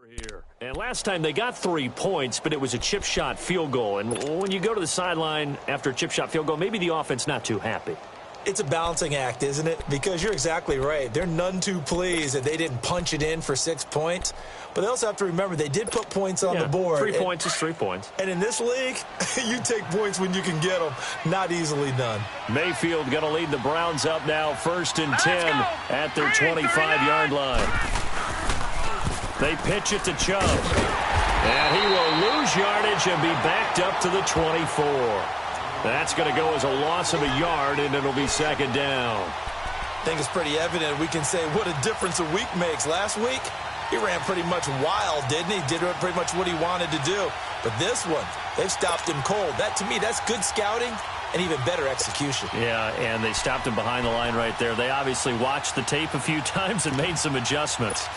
Speaker 1: Here. And last time they got 3 points, but it was a chip shot field goal. And when you go to the sideline after a chip shot field goal, maybe the offense not too happy.
Speaker 3: It's a balancing act, isn't it? Because you're exactly right. They're none too pleased that they didn't punch it in for 6 points. But they also have to remember they did put points on the board.
Speaker 1: 3 points is 3 points.
Speaker 3: And in this league, you take points when you can get them. Not easily done.
Speaker 1: Mayfield going to lead the Browns up now, 1st and 10 at their 25-yard line. They pitch it to Chubb. And he will lose yardage and be backed up to the 24. That's going to go as a loss of a yard, and it'll be 2nd down.
Speaker 3: I think it's pretty evident. We can say what a difference a week makes. Last week, he ran pretty much wild, didn't he? Did pretty much what he wanted to do. But this one, they've stopped him cold. That, to me, that's good scouting and even better execution.
Speaker 1: Yeah, and they stopped him behind the line right there. They obviously watched the tape a few times and made some adjustments.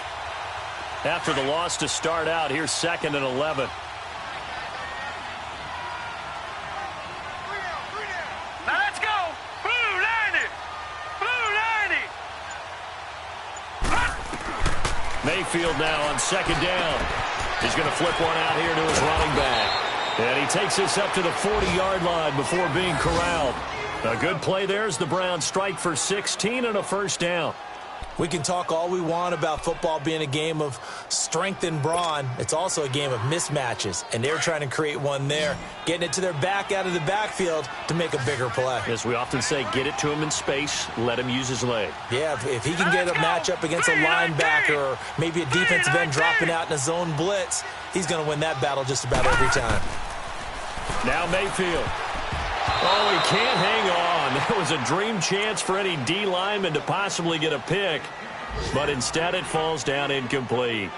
Speaker 1: After the loss to start out, here's 2nd and 11.
Speaker 2: Now let's go. Blue 90. Blue 90.
Speaker 1: Mayfield now on 2nd down. He's going to flip one out here to his running back. And he takes this up to the 40-yard line before being corralled. A good play there as the Browns strike for 16 and a 1st down.
Speaker 3: We can talk all we want about football being a game of strength and brawn. It's also a game of mismatches, and they're trying to create one there, getting it to their back out of the backfield to make a bigger play.
Speaker 1: As we often say, get it to him in space, let him use his leg.
Speaker 3: Yeah, if he can get a matchup against a linebacker or maybe a defensive end dropping out in a zone blitz, he's going to win that battle just about every time.
Speaker 1: Now Mayfield. Oh, he can't hang on. That was a dream chance for any D lineman to possibly get a pick, but instead it falls down incomplete.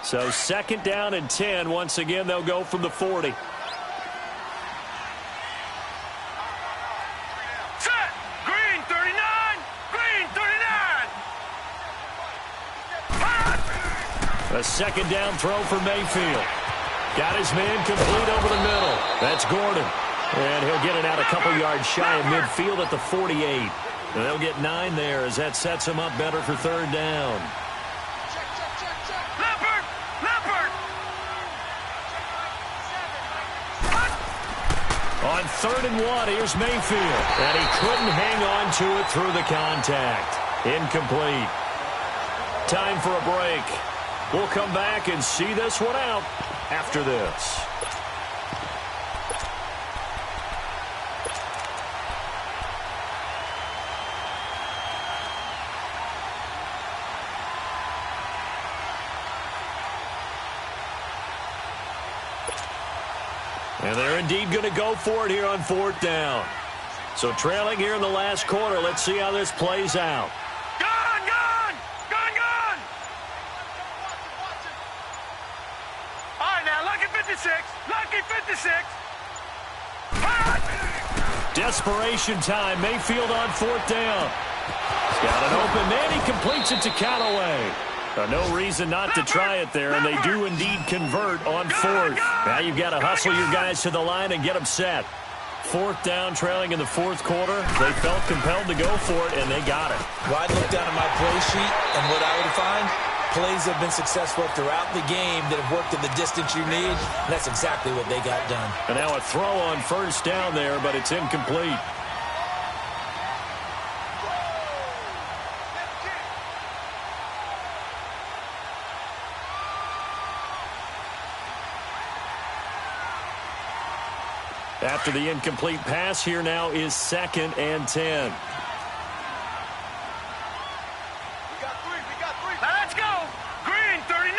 Speaker 1: So 2nd down and 10. Once again, they'll go from the 40. A 2nd down throw for Mayfield. Got his man complete over the middle. That's Gordon. And he'll get it out a couple yards shy of midfield at the 48. And they'll get 9 there as that sets him up better for third down.
Speaker 2: Leopard! Leopard!
Speaker 1: On 3rd and 1, here's Mayfield. And he couldn't hang on to it through the contact. Incomplete. Time for a break. We'll come back and see this one out after this. And they're indeed going to go for it here on 4th down. So trailing here in the last quarter, let's see how this plays out.
Speaker 2: Gone! Gone! Gone! Gone! All right, now, lucky 56. Lucky 56.
Speaker 1: Desperation time. Mayfield on 4th down. He's got an open man. He completes it to Callaway. No reason not to try it there, and they do indeed convert on 4th. Now you've got to hustle your guys to the line and get them set. 4th down, trailing in the 4th quarter. They felt compelled to go for it, and they got it.
Speaker 3: Well, I'd look down at my play sheet, and what I would find, plays have been successful throughout the game that have worked at the distance you need, and that's exactly what they got done.
Speaker 1: And now a throw on 1st down there, but it's incomplete. After the incomplete pass, here now is 2nd and 10.
Speaker 2: We got three. Now let's go. Green 39.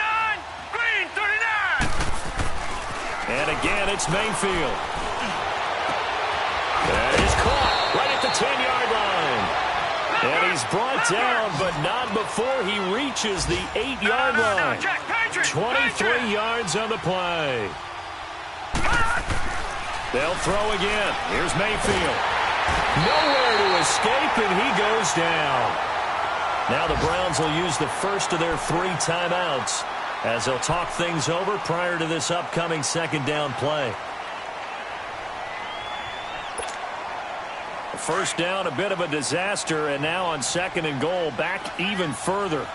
Speaker 2: Green 39.
Speaker 1: And again, it's Mayfield. That is caught right at the 10-yard line. And he's brought down, but not before he reaches the 8-yard line. 23 yards on the play. They'll throw again. Here's Mayfield. Nowhere to escape, and he goes down. Now the Browns will use the first of their 3 timeouts as they'll talk things over prior to this upcoming 2nd down play. 1st down, a bit of a disaster, and now on 2nd and goal, back even further.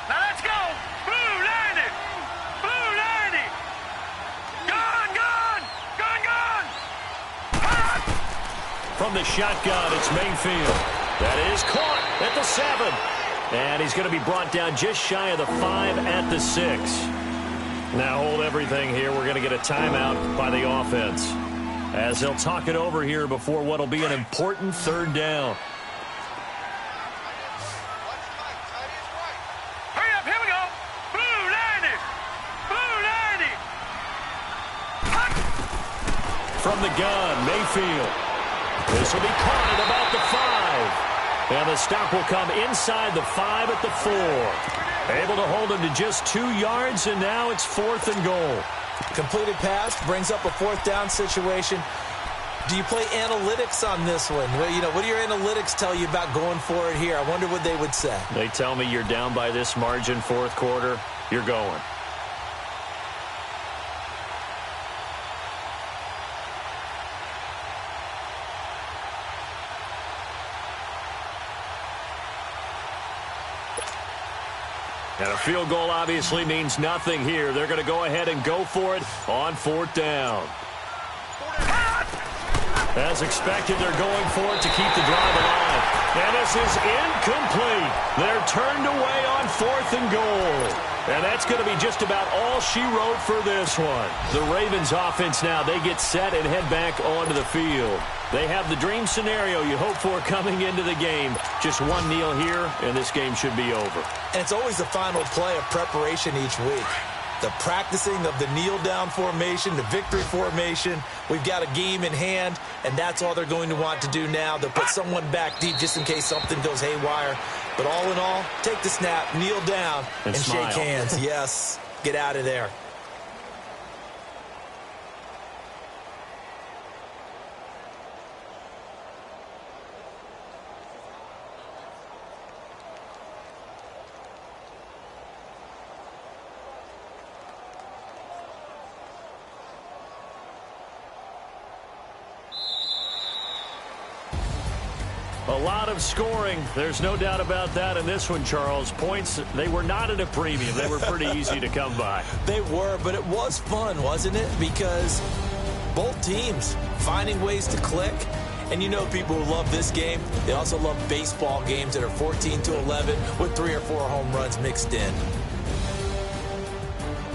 Speaker 2: Now let's go. Blue 90. Blue 90. Gone, gone. Gone, gone.
Speaker 1: From the shotgun, it's Mayfield. That is caught at the 7. And he's going to be brought down just shy of the 5 at the 6. Now hold everything here. We're going to get a timeout by the offense as they'll talk it over here before what will be an important 3rd down.
Speaker 2: Hurry up, here we go. Blue 90. Blue 90.
Speaker 1: From the gun, Mayfield. This will be caught at about the 5. And the stop will come inside the 5 at the 4. Able to hold him to just 2 yards, and now it's 4th and goal.
Speaker 3: Completed pass brings up a 4th down situation. Do you play analytics on this one? Well, what do your analytics tell you about going for it here? I wonder what they would say.
Speaker 1: They tell me you're down by this margin 4th quarter, you're going. And a field goal obviously means nothing here. They're going to go ahead and go for it on 4th down. As expected, they're going for it to keep the drive alive. And this is incomplete. They're turned away on 4th and goal. And that's going to be just about all she wrote for this one. The Ravens offense now, they get set and head back onto the field. They have the dream scenario you hope for coming into the game. Just one kneel here, and this game should be over.
Speaker 3: And it's always the final play of preparation each week. The practicing of the kneel-down formation, the victory formation. We've got a game in hand, and that's all they're going to want to do now. They'll put someone back deep just in case something goes haywire. But all in all, take the snap, kneel down, and shake hands. Yes, get out of there.
Speaker 1: A lot of scoring. There's no doubt about that in this one, Charles. Points, they were not at a premium. They were pretty easy to come by.
Speaker 3: They were, but it was fun, wasn't it? Because both teams finding ways to click. And you know people who love this game, they also love baseball games that are 14-11 with 3 or 4 home runs mixed in.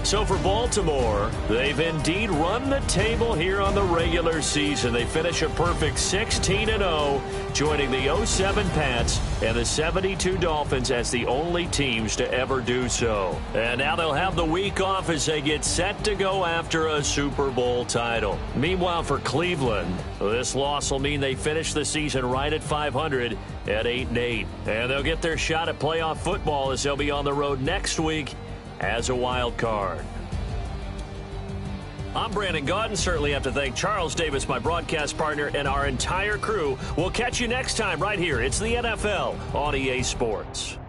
Speaker 1: So for Baltimore, they've indeed run the table here on the regular season. They finish a perfect 16-0, joining the 07 Pats and the 72 Dolphins as the only teams to ever do so. And now they'll have the week off as they get set to go after a Super Bowl title. Meanwhile, for Cleveland, this loss will mean they finish the season right at 500 at 8-8. And they'll get their shot at playoff football as they'll be on the road next week as a wild card. I'm Brandon Gaudin. Certainly have to thank Charles Davis, my broadcast partner, and our entire crew. We'll catch you next time right here. It's the NFL on EA Sports.